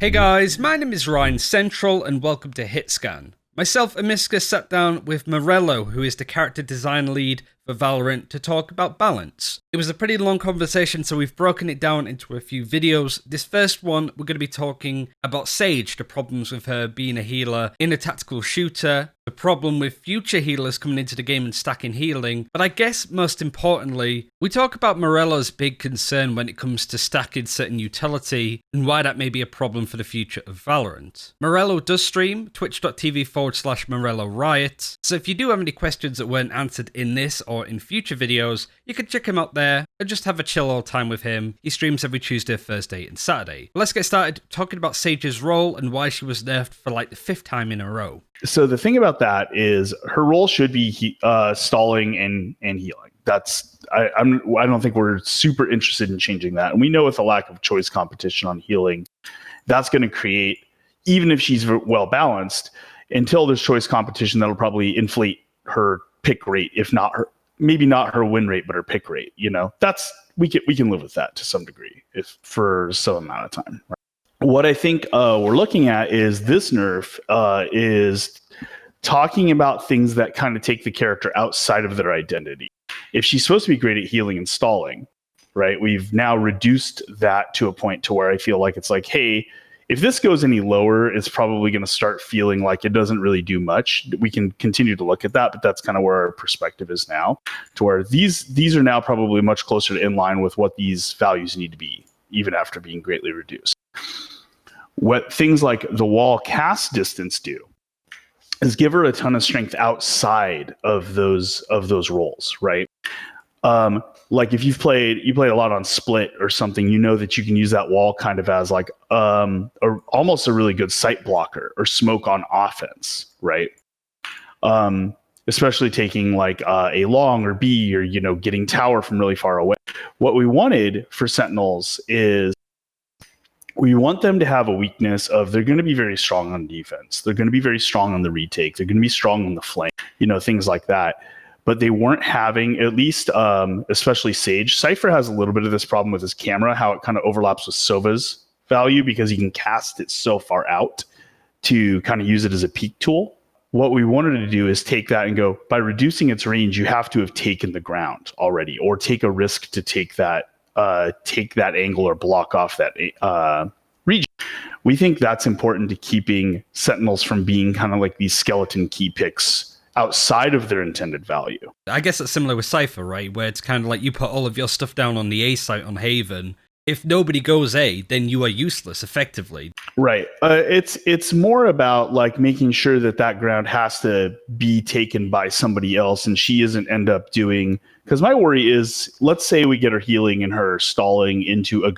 Hey guys, my name is RyanCentral and welcome to HitScan. Myself and Miska sat down with Morello, who is the character design lead for Valorant, to talk about balance. It was a pretty long conversation, so we've broken it down into a few videos. This first one, we're going to be talking about Sage, the problems with her being a healer in a tactical shooter, the problem with future healers coming into the game and stacking healing, but I guess most importantly, we talk about Morello's big concern when it comes to stacking certain utility and why that may be a problem for the future of Valorant. Morello does stream twitch.tv/Morello Riot, so if you do have any questions that weren't answered in this or in future videos, you can check him out there and just have a chill old time with him. He streams every Tuesday, Thursday and Saturday. Let's get started talking about Sage's role and why she was nerfed for like the 5th time in a row. So the thing about that is her role should be stalling and healing. I don't think we're super interested in changing that. And we know with a lack of choice competition on healing, that's going to create, even if she's well balanced, until there's choice competition, that'll probably inflate her pick rate, if not her, maybe not her win rate, but her pick rate. You know, we can live with that to some degree if for some amount of time. Right? What I think we're looking at is this nerf is talking about things that kind of take the character outside of their identity. If she's supposed to be great at healing and stalling, right, we've now reduced that to a point to where I feel like it's like, hey, if this goes any lower, it's probably going to start feeling like it doesn't really do much. We can continue to look at that, but that's kind of where our perspective is now, to where these are now probably much closer to in line with what these values need to be, even after being greatly reduced. What things like the wall cast distance do is give her a ton of strength outside of those roles, right? Like if you played a lot on Split or something, you know that you can use that wall kind of as like almost a really good sight blocker or smoke on offense, right? Especially taking like a long or B or, you know, getting tower from really far away. What we wanted for Sentinels is we want them to have a weakness of they're going to be very strong on defense. They're going to be very strong on the retake. They're going to be strong on the flank, you know, things like that. But they weren't having, at least, especially Sage. Cypher has a little bit of this problem with his camera, how it kind of overlaps with Sova's value because he can cast it so far out to kind of use it as a peak tool. What we wanted to do is take that and go, by reducing its range, you have to have taken the ground already or take a risk to take that angle or block off that region. We think that's important to keeping Sentinels from being kind of like these skeleton key picks outside of their intended value. I guess it's similar with Cypher, right? Where it's kind of like you put all of your stuff down on the A site on Haven. If nobody goes A, then you are useless, effectively. Right. It's more about like making sure that ground has to be taken by somebody else, and she isn't end up doing. Because my worry is, let's say we get her healing and her stalling into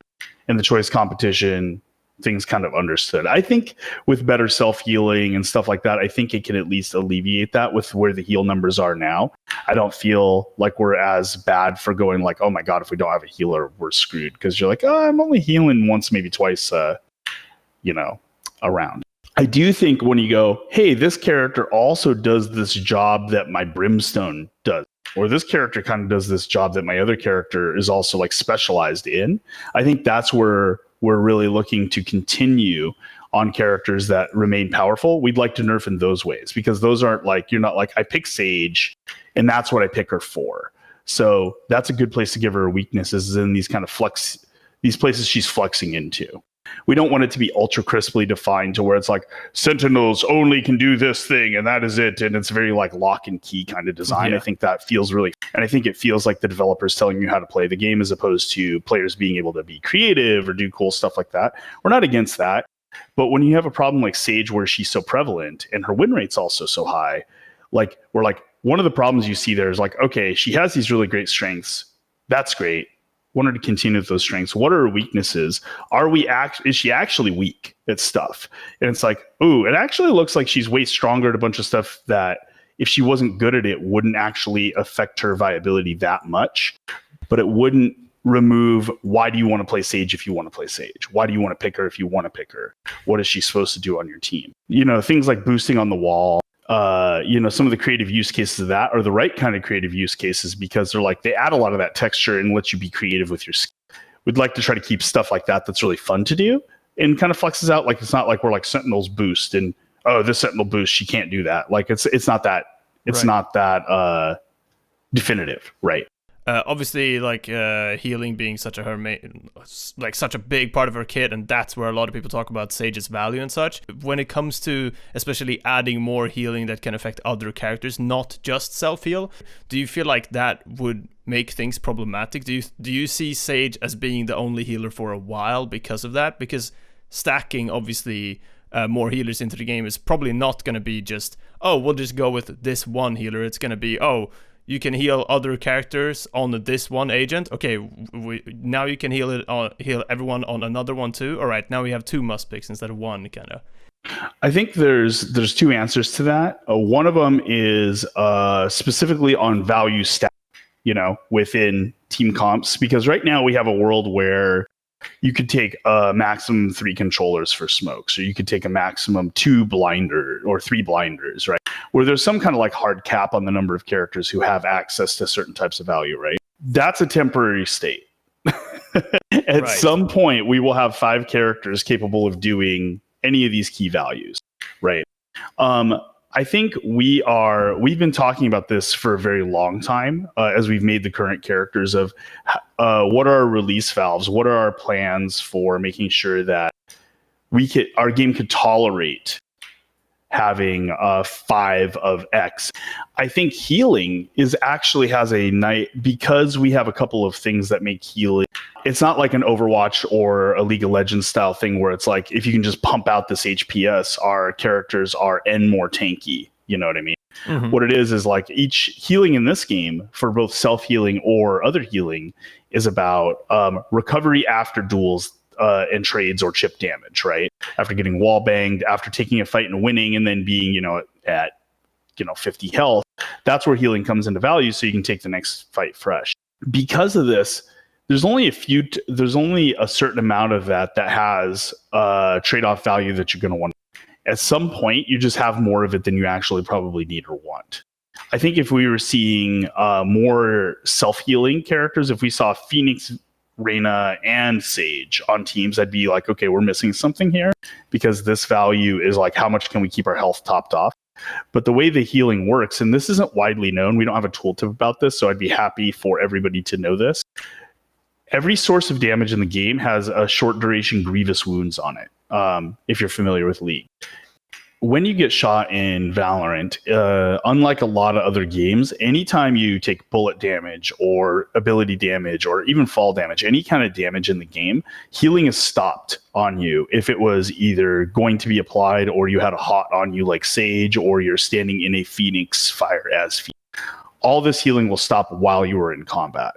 in the choice competition, things kind of understood. I think with better self-healing and stuff like that, I think it can at least alleviate that with where the heal numbers are now. I don't feel like we're as bad for going like, oh my God, if we don't have a healer, we're screwed. Because you're like, oh, I'm only healing once, maybe twice, around. I do think when you go, hey, this character also does this job that my Brimstone does, or this character kind of does this job that my other character is also like specialized in, I think that's where we're really looking to continue on characters that remain powerful. We'd like to nerf in those ways because those aren't like, you're not like, I pick Sage and that's what I pick her for. So that's a good place to give her weaknesses, is in these kind of these places she's flexing into. We don't want it to be ultra crisply defined to where it's like Sentinels only can do this thing and that is it. And it's very like lock and key kind of design. Yeah. I think that feels really, and I think it feels like the developers telling you how to play the game as opposed to players being able to be creative or do cool stuff like that. We're not against that. But when you have a problem like Sage where she's so prevalent and her win rate's also so high, like we're like, one of the problems you see there is like, okay, she has these really great strengths. That's great. Want her to continue with those strengths. What are her weaknesses? Is she actually weak at stuff? And it's like, ooh, it actually looks like she's way stronger at a bunch of stuff that if she wasn't good at it, wouldn't actually affect her viability that much. But it wouldn't remove, why do you want to play Sage if you want to play Sage? Why do you want to pick her if you want to pick her? What is she supposed to do on your team? You know, things like boosting on the wall. Some of the creative use cases of that are the right kind of creative use cases because they add a lot of that texture and let you be creative with your skill. We'd like to try to keep stuff like that that's really fun to do, and kind of flexes out. Like, it's not like we're like Sentinels boost and, oh, this Sentinel boost, she can't do that. Like, it's not that, not that definitive, right? Obviously, like healing being such such a big part of her kit, and that's where a lot of people talk about Sage's value and such. When it comes to especially adding more healing that can affect other characters, not just self heal, do you feel like that would make things problematic? Do you see Sage as being the only healer for a while because of that? Because stacking obviously more healers into the game is probably not going to be just, oh, we'll just go with this one healer. It's going to be, oh, you can heal other characters on this one agent. Okay, now you can heal everyone on another one too. All right, now we have 2 must picks instead of 1, kind of. I think there's 2 answers to that. One of them is specifically on value stack, within team comps, because right now we have a world where you could take a maximum 3 controllers for smokes, or you could take a maximum 2 blinder or 3 blinders, right? Where there's some kind of like hard cap on the number of characters who have access to certain types of value, right? That's a temporary state. At some point, we will have 5 characters capable of doing any of these key values, right? I think we've been talking about this for a very long time as we've made the current characters of what are our release valves, what are our plans for making sure that our game could tolerate having 5 of X. I think healing actually has a night, because we have a couple of things that make healing. It's not like an Overwatch or a League of Legends style thing where it's like, if you can just pump out this HPS, our characters are more tanky. You know what I mean? Mm-hmm. What it is like each healing in this game, for both self-healing or other healing, is about recovery after duels and trades or chip damage, right? After getting wall banged, after taking a fight and winning, and then being, at 50 health. That's where healing comes into value, so you can take the next fight fresh. Because of this, there's only a certain amount of that has trade-off value that you're going to want. At some point, you just have more of it than you actually probably need or want. I think if we were seeing more self-healing characters, if we saw Phoenix, Reyna, and Sage on teams, I'd be like, okay, we're missing something here, because this value is like, how much can we keep our health topped off? But the way the healing works, and this isn't widely known, we don't have a tooltip about this, so I'd be happy for everybody to know this. Every source of damage in the game has a short duration grievous wounds on it, if you're familiar with League. When you get shot in Valorant, unlike a lot of other games, anytime you take bullet damage or ability damage or even fall damage, any kind of damage in the game, healing is stopped on you if it was either going to be applied, or you had a hot on you like Sage, or you're standing in a Phoenix fire as Phoenix. All this healing will stop while you are in combat.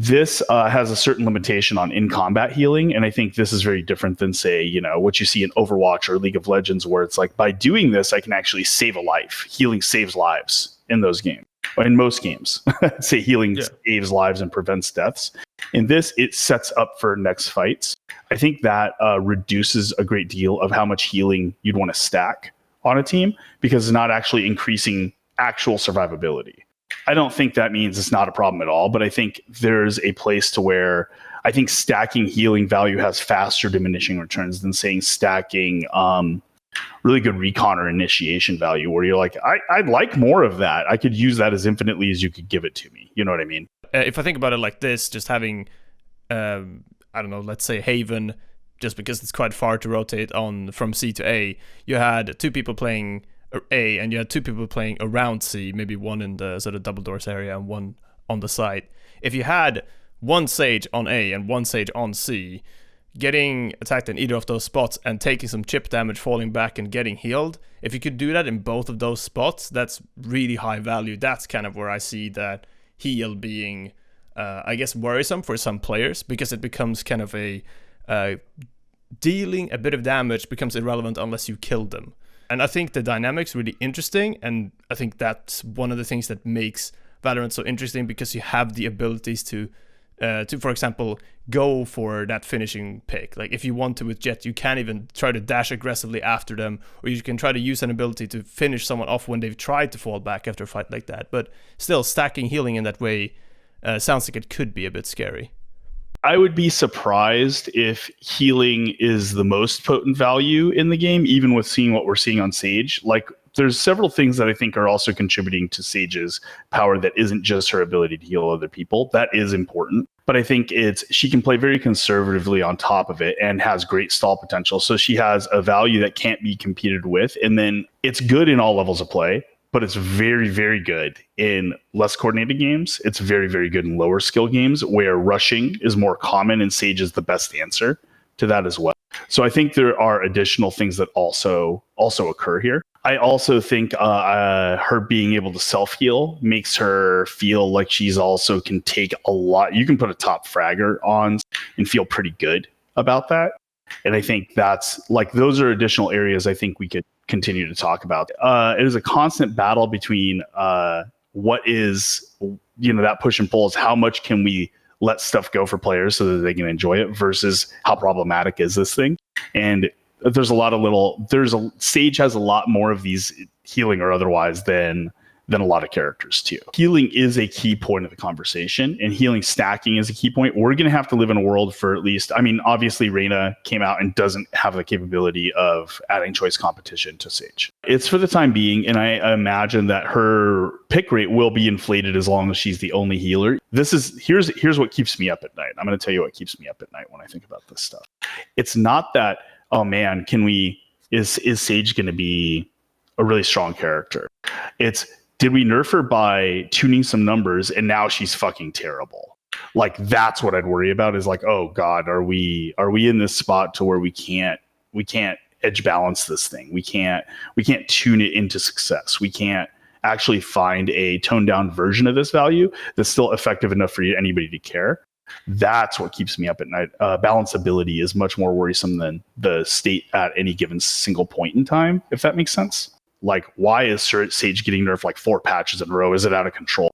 This has a certain limitation on in-combat healing, and I think this is very different than, say, what you see in Overwatch or League of Legends, where it's like, by doing this, I can actually save a life. Healing saves lives in those games. In most games, say healing saves lives and prevents deaths. In this, it sets up for next fights. I think that reduces a great deal of how much healing you'd want to stack on a team, because it's not actually increasing actual survivability. I don't think that means it's not a problem at all, but I think there's a place to where I think stacking healing value has faster diminishing returns than saying stacking really good recon or initiation value, where you're like, I'd like more of that. I could use that as infinitely as you could give it to me. You know what I mean? If I think about it like this, just having, I don't know, let's say Haven, just because it's quite far to rotate on from C to A, you had 2 people playing A, and you had 2 people playing around C, maybe one in the sort of double doors area and one on the side. If you had one Sage on A and one Sage on C, getting attacked in either of those spots and taking some chip damage, falling back and getting healed, if you could do that in both of those spots, that's really high value. That's kind of where I see that heal being, I guess, worrisome for some players, because it becomes kind of a dealing a bit of damage becomes irrelevant unless you kill them. And I think the dynamic's really interesting, and I think that's one of the things that makes Valorant so interesting, because you have the abilities to for example, go for that finishing pick. Like, if you want to with Jett, you can even try to dash aggressively after them, or you can try to use an ability to finish someone off when they've tried to fall back after a fight like that. But still, stacking healing in that way sounds like it could be a bit scary. I would be surprised if healing is the most potent value in the game, even with seeing what we're seeing on Sage. Like, there's several things that I think are also contributing to Sage's power that isn't just her ability to heal other people. That is important. But I think she can play very conservatively on top of it and has great stall potential. So she has a value that can't be competed with. And then it's good in all levels of play, but it's very, very good in less coordinated games. It's very, very good in lower skill games where rushing is more common, and Sage is the best answer to that as well. So I think there are additional things that also occur here. I also think her being able to self-heal makes her feel like she's also can take a lot. You can put a top fragger on and feel pretty good about that. And I think that's like, those are additional areas I think we could continue to talk about. It is a constant battle between what is, that push and pull is how much can we let stuff go for players so that they can enjoy it versus how problematic is this thing. And there's Sage has a lot more of these healing or otherwise than a lot of characters too. Healing is a key point of the conversation, and healing stacking is a key point. We're going to have to live in a world for at least, obviously Reyna came out and doesn't have the capability of adding choice competition to Sage. It's for the time being, and I imagine that her pick rate will be inflated as long as she's the only healer. Here's what keeps me up at night. I'm going to tell you what keeps me up at night when I think about this stuff. It's not that, oh man, is Sage going to be a really strong character? It's, did we nerf her by tuning some numbers and now she's fucking terrible? Like, that's what I'd worry about, is like, oh God, are we in this spot to where we can't edge balance this thing? We can't tune it into success. We can't actually find a toned down version of this value that's still effective enough for anybody to care. That's what keeps me up at night. Balanceability is much more worrisome than the state at any given single point in time, if that makes sense. Like, why is Sage getting nerfed like 4 patches in a row? Is it out of control?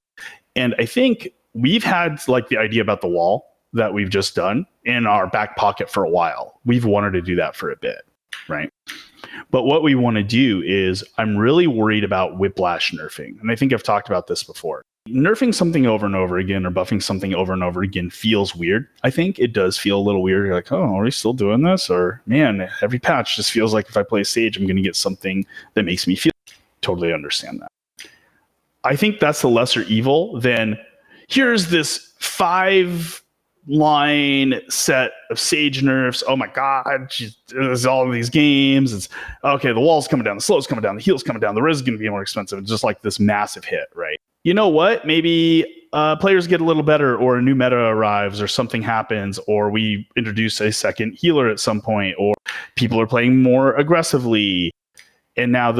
And I think we've had like the idea about the wall that we've just done in our back pocket for a while. We've wanted to do that for a bit, right? But what we want to do is, I'm really worried about whiplash nerfing. And I think I've talked about this before. Nerfing something over and over again or buffing something over and over again feels weird. I think it does feel a little weird. You're like, oh, are we still doing this? Or, man, every patch just feels like if I play Sage, I'm going to get something that makes me feel. Totally understand that. I think that's the lesser evil than, here's this 5-line set of Sage nerfs. Oh my God, there's all of these games. It's okay, the wall's coming down, the slow's coming down, the heal's coming down, the res is going to be more expensive. It's just like this massive hit, right? You know what? Maybe players get a little better, or a new meta arrives, or something happens, or we introduce a second healer at some point, or people are playing more aggressively, and now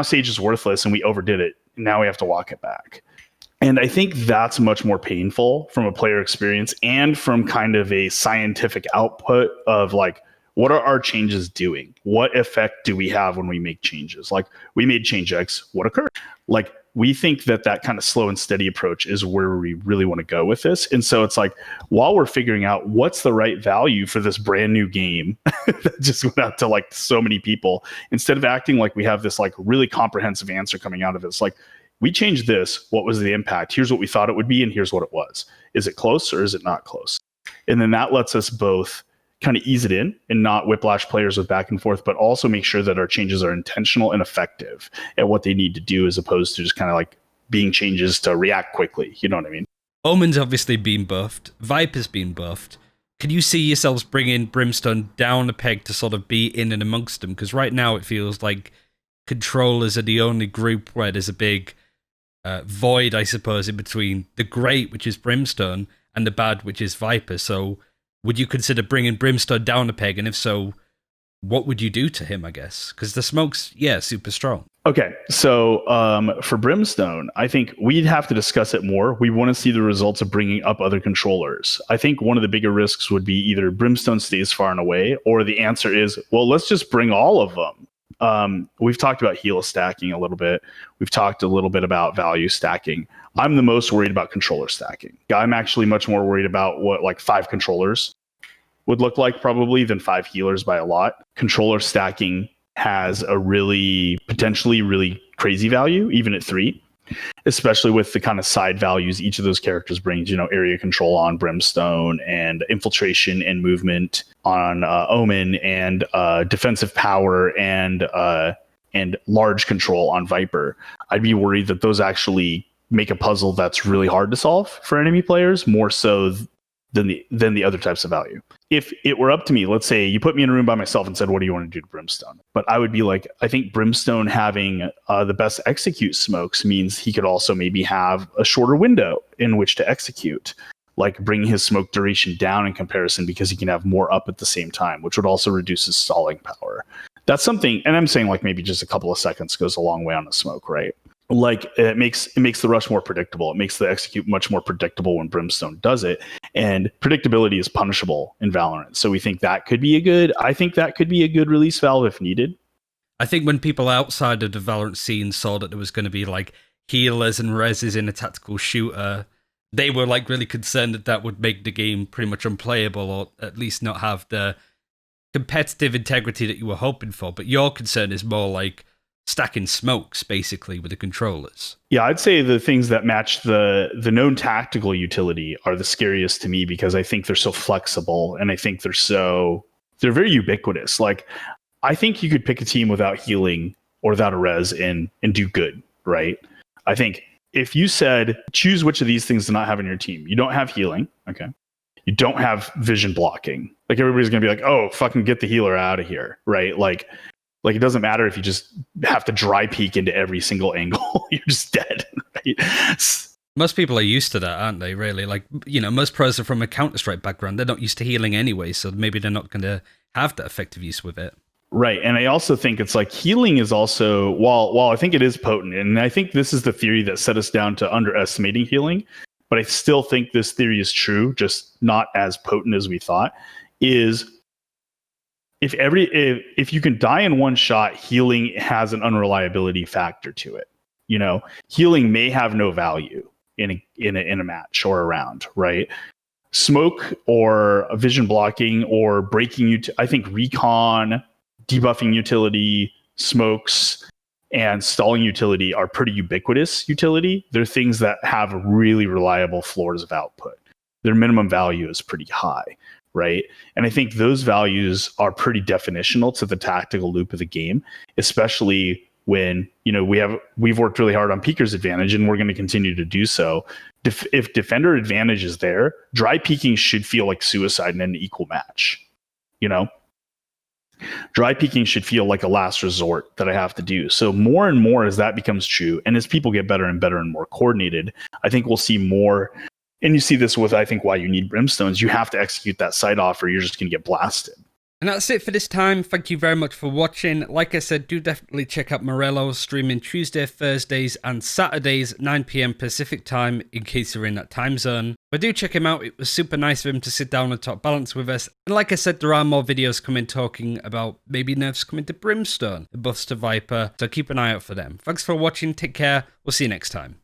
Sage is worthless and we overdid it. Now we have to walk it back. And I think that's much more painful from a player experience and from kind of a scientific output of like, what are our changes doing? What effect do we have when we make changes? Like, we made change X, what occurred? Like, we think that kind of slow and steady approach is where we really want to go with this. And so it's like, while we're figuring out what's the right value for this brand new game that just went out to like so many people, instead of acting like we have this like really comprehensive answer coming out of it, it's like, we changed this. What was the impact? Here's what we thought it would be, and here's what it was. Is it close or is it not close? And then that lets us both kind of ease it in and not whiplash players with back and forth, but also make sure that our changes are intentional and effective at what they need to do, as opposed to just kind of like being changes to react quickly. You know what I mean? Omen's obviously been buffed. Viper's been buffed. Can you see yourselves bringing Brimstone down a peg to sort of be in and amongst them? Because right now it feels like controllers are the only group where there's a big void, I suppose, in between the great, which is Brimstone, and the bad, which is Viper. So would you consider bringing Brimstone down a peg? And if so, what would you do to him, I guess? Because the smoke's, super strong. Okay, so for Brimstone, I think we'd have to discuss it more. We want to see the results of bringing up other controllers. I think one of the bigger risks would be either Brimstone stays far and away, or the answer is, well, let's just bring all of them. We've talked about heal stacking a little bit. We've talked a little bit about value stacking. I'm the most worried about controller stacking. I'm actually much more worried about what like 5 controllers would look like probably than 5 healers by a lot. Controller stacking has a potentially really crazy value, even at 3. especially with the kind of side values each of those characters brings. Area control on Brimstone, and infiltration and movement on Omen, and defensive power and large control on Viper. I'd be worried that those actually make a puzzle that's really hard to solve for enemy players, more so than the other types of value. If it were up to me, let's say you put me in a room by myself and said, what do you want to do to Brimstone? But I would be like, I think Brimstone having the best execute smokes means he could also maybe have a shorter window in which to execute, like bring his smoke duration down in comparison, because he can have more up at the same time, which would also reduce his stalling power. That's something, and I'm saying like maybe just a couple of seconds goes a long way on a smoke, right? Like it makes the rush more predictable. It makes the execute much more predictable when Brimstone does it, and predictability is punishable in Valorant. So we think that could be I think that could be a good release valve if needed. I think when people outside of the Valorant scene saw that there was going to be like healers and reses in a tactical shooter, they were like really concerned that would make the game pretty much unplayable, or at least not have the competitive integrity that you were hoping for. But your concern is more like stacking smokes basically with the controllers. Yeah, I'd say the things that match the known tactical utility are the scariest to me, because I think they're so flexible, and I think they're very ubiquitous. Like, I think you could pick a team without healing or without a res and do good, right? I think if you said choose which of these things to not have in your team, you don't have healing, okay? You don't have vision blocking. Like, everybody's gonna be like, oh, fucking get the healer out of here, right? Like it doesn't matter if you just have to dry peek into every single angle. You're just dead, right? Most people are used to that, aren't they, really? Like, most pros are from a Counter-Strike background. They're not used to healing anyway, so maybe they're not going to have that effective use with it. Right. And I also think it's like healing is also, while I think it is potent, and I think this is the theory that set us down to underestimating healing, but I still think this theory is true, just not as potent as we thought, is if you can die in one shot, healing has an unreliability factor to it. Healing may have no value in a match or a round, right? Smoke or vision blocking or breaking, I think recon, debuffing utility, smokes, and stalling utility are pretty ubiquitous utility. They're things that have really reliable floors of output. Their minimum value is pretty high, right? And I think those values are pretty definitional to the tactical loop of the game, especially when we've worked really hard on Peeker's advantage, and we're going to continue to do so. If defender advantage is there, dry peeking should feel like suicide in an equal match. Dry peeking should feel like a last resort that I have to do. So more and more as that becomes true, and as people get better and better and more coordinated, I think we'll see more. And you see this with, I think, why you need Brimstones. You have to execute that side off, or you're just going to get blasted. And that's it for this time. Thank you very much for watching. Like I said, do definitely check out Morello, streaming Tuesday, Thursdays, and Saturdays, 9 p.m. Pacific time, in case you're in that time zone. But do check him out. It was super nice of him to sit down and talk balance with us. And like I said, there are more videos coming talking about maybe nerfs coming to Brimstone, the buffs to Viper, so keep an eye out for them. Thanks for watching. Take care. We'll see you next time.